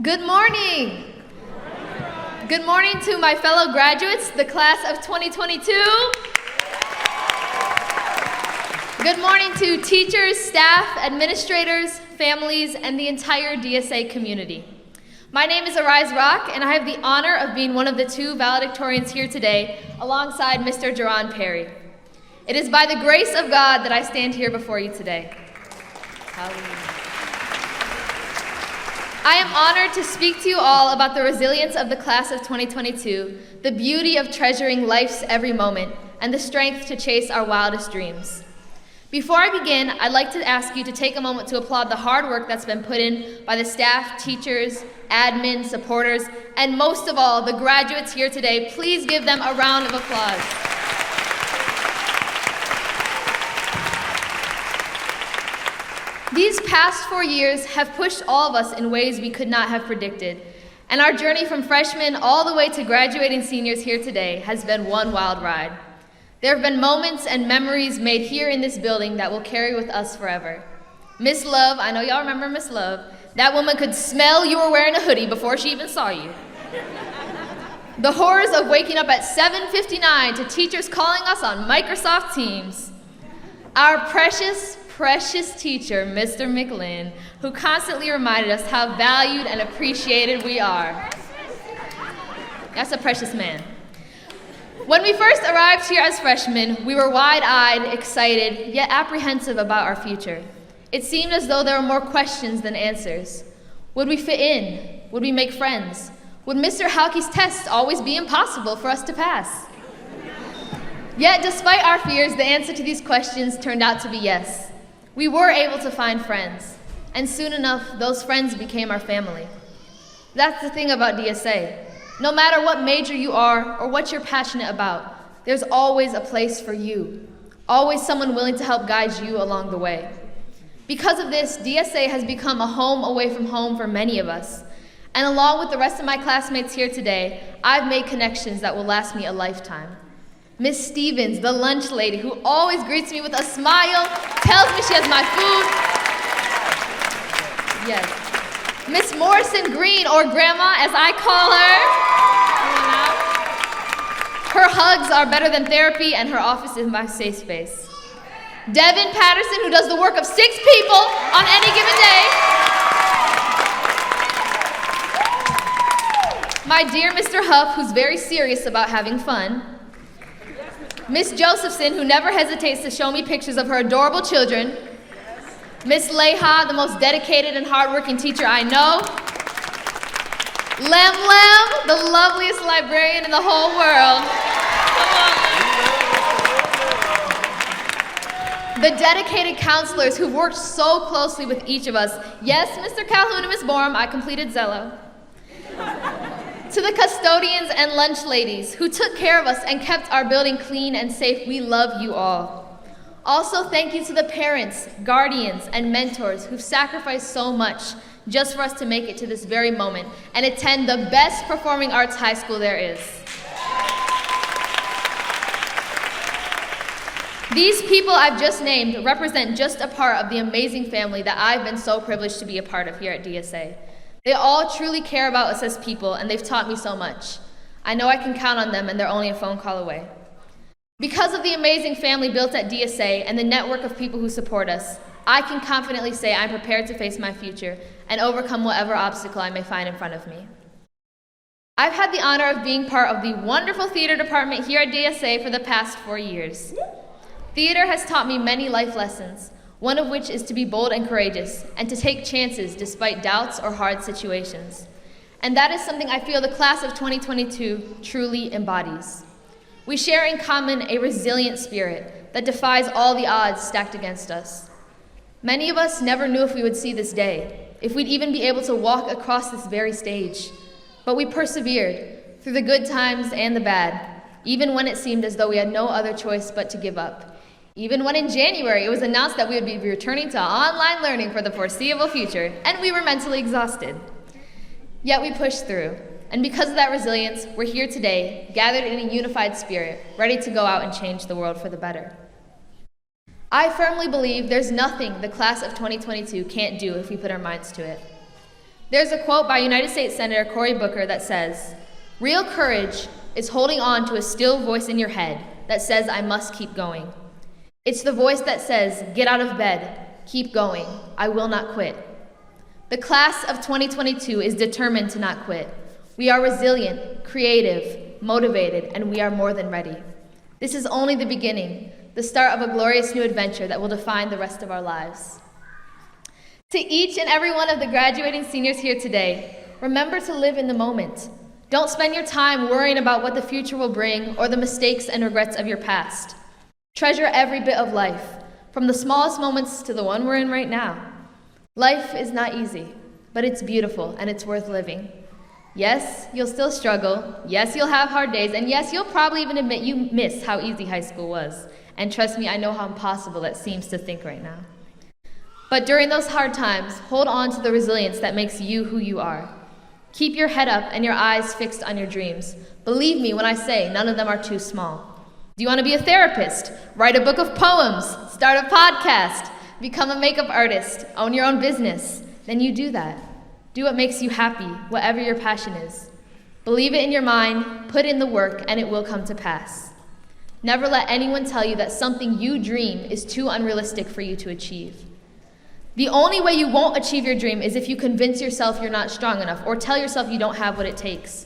Good morning. Good morning to my fellow graduates, the class of 2022. Good morning to teachers, staff, administrators, families, and the entire DSA community. My name is Arise Rock, and I have the honor of being one of the two valedictorians here today, alongside Mr. Jerron Perry. It is by the grace of God that I stand here before you today. Hallelujah. I am honored to speak to you all about the resilience of the class of 2022, the beauty of treasuring life's every moment, and the strength to chase our wildest dreams. Before I begin, I'd like to ask you to take a moment to applaud the hard work that's been put in by the staff, teachers, admin, supporters, and most of all, the graduates here today. Please give them a round of applause. These past 4 years have pushed all of us in ways we could not have predicted, and our journey from freshmen all the way to graduating seniors here today has been one wild ride. There have been moments and memories made here in this building that will carry with us forever. Miss Love, I know y'all remember Miss Love. That woman could smell you were wearing a hoodie before she even saw you. The horrors of waking up at 7:59 to teachers calling us on Microsoft Teams. Our precious teacher, Mr. McLean, who constantly reminded us how valued and appreciated we are. That's a precious man. When we first arrived here as freshmen, we were wide-eyed, excited, yet apprehensive about our future. It seemed as though there were more questions than answers. Would we fit in? Would we make friends? Would Mr. Halke's test always be impossible for us to pass? Yet, despite our fears, the answer to these questions turned out to be yes. We were able to find friends, and soon enough, those friends became our family. That's the thing about DSA. No matter what major you are or what you're passionate about, there's always a place for you, always someone willing to help guide you along the way. Because of this, DSA has become a home away from home for many of us, and along with the rest of my classmates here today, I've made connections that will last me a lifetime. Miss Stevens, the lunch lady, who always greets me with a smile, tells me she has my food. Yes. Miss Morrison Green, or Grandma as I call her. Her hugs are better than therapy, and her office is my safe space. Devin Patterson, who does the work of 6 people on any given day. My dear Mr. Huff, who's very serious about having fun. Miss Josephson, who never hesitates to show me pictures of her adorable children. Miss Leha, the most dedicated and hardworking teacher I know. Lem, the loveliest librarian in the whole world. The dedicated counselors who've worked so closely with each of us. Yes, Mr. Calhoun and Miss Borum, I completed Zello. To the custodians and lunch ladies who took care of us and kept our building clean and safe, we love you all. Also, thank you to the parents, guardians, and mentors who've sacrificed so much just for us to make it to this very moment and attend the best performing arts high school there is. These people I've just named represent just a part of the amazing family that I've been so privileged to be a part of here at DSA. They all truly care about us as people, and they've taught me so much. I know I can count on them, and they're only a phone call away. Because of the amazing family built at DSA and the network of people who support us, I can confidently say I'm prepared to face my future and overcome whatever obstacle I may find in front of me. I've had the honor of being part of the wonderful theater department here at DSA for the past 4 years. Theater has taught me many life lessons, one of which is to be bold and courageous, and to take chances despite doubts or hard situations. And that is something I feel the class of 2022 truly embodies. We share in common a resilient spirit that defies all the odds stacked against us. Many of us never knew if we would see this day, if we'd even be able to walk across this very stage. But we persevered through the good times and the bad, even when it seemed as though we had no other choice but to give up. Even when in January it was announced that we would be returning to online learning for the foreseeable future, and we were mentally exhausted. Yet we pushed through, and because of that resilience, we're here today, gathered in a unified spirit, ready to go out and change the world for the better. I firmly believe there's nothing the class of 2022 can't do if we put our minds to it. There's a quote by United States Senator Cory Booker that says, "Real courage is holding on to a still voice in your head that says, I must keep going. It's the voice that says, get out of bed, keep going, I will not quit." The class of 2022 is determined to not quit. We are resilient, creative, motivated, and we are more than ready. This is only the beginning, the start of a glorious new adventure that will define the rest of our lives. To each and every one of the graduating seniors here today, remember to live in the moment. Don't spend your time worrying about what the future will bring or the mistakes and regrets of your past. Treasure every bit of life, from the smallest moments to the one we're in right now. Life is not easy, but it's beautiful and it's worth living. Yes, you'll still struggle. Yes, you'll have hard days. And yes, you'll probably even admit you miss how easy high school was. And trust me, I know how impossible that seems to think right now. But during those hard times, hold on to the resilience that makes you who you are. Keep your head up and your eyes fixed on your dreams. Believe me when I say none of them are too small. Do you want to be a therapist? Write a book of poems, start a podcast, become a makeup artist, own your own business. Then you do that. Do what makes you happy, whatever your passion is. Believe it in your mind, put in the work, and it will come to pass. Never let anyone tell you that something you dream is too unrealistic for you to achieve. The only way you won't achieve your dream is if you convince yourself you're not strong enough or tell yourself you don't have what it takes.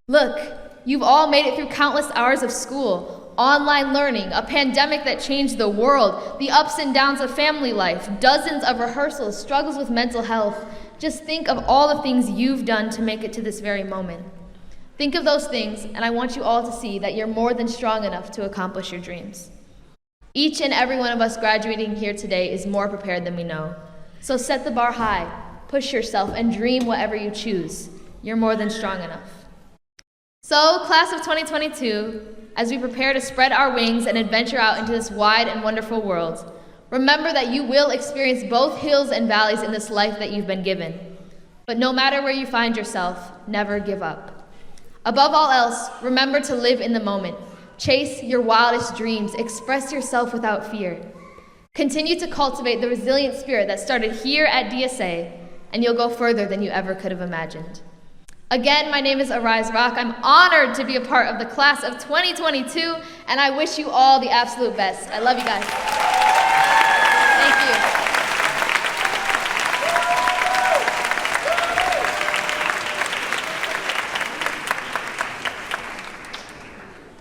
Look, you've all made it through countless hours of school, online learning, a pandemic that changed the world, the ups and downs of family life, dozens of rehearsals, struggles with mental health. Just think of all the things you've done to make it to this very moment. Think of those things, and I want you all to see that you're more than strong enough to accomplish your dreams. Each and every one of us graduating here today is more prepared than we know. So set the bar high, push yourself, and dream whatever you choose. You're more than strong enough. So, class of 2022, as we prepare to spread our wings and adventure out into this wide and wonderful world, remember that you will experience both hills and valleys in this life that you've been given. But no matter where you find yourself, never give up. Above all else, remember to live in the moment. Chase your wildest dreams. Express yourself without fear. Continue to cultivate the resilient spirit that started here at DSA, and you'll go further than you ever could have imagined. Again, my name is Arise Rock. I'm honored to be a part of the class of 2022, and I wish you all the absolute best. I love you guys.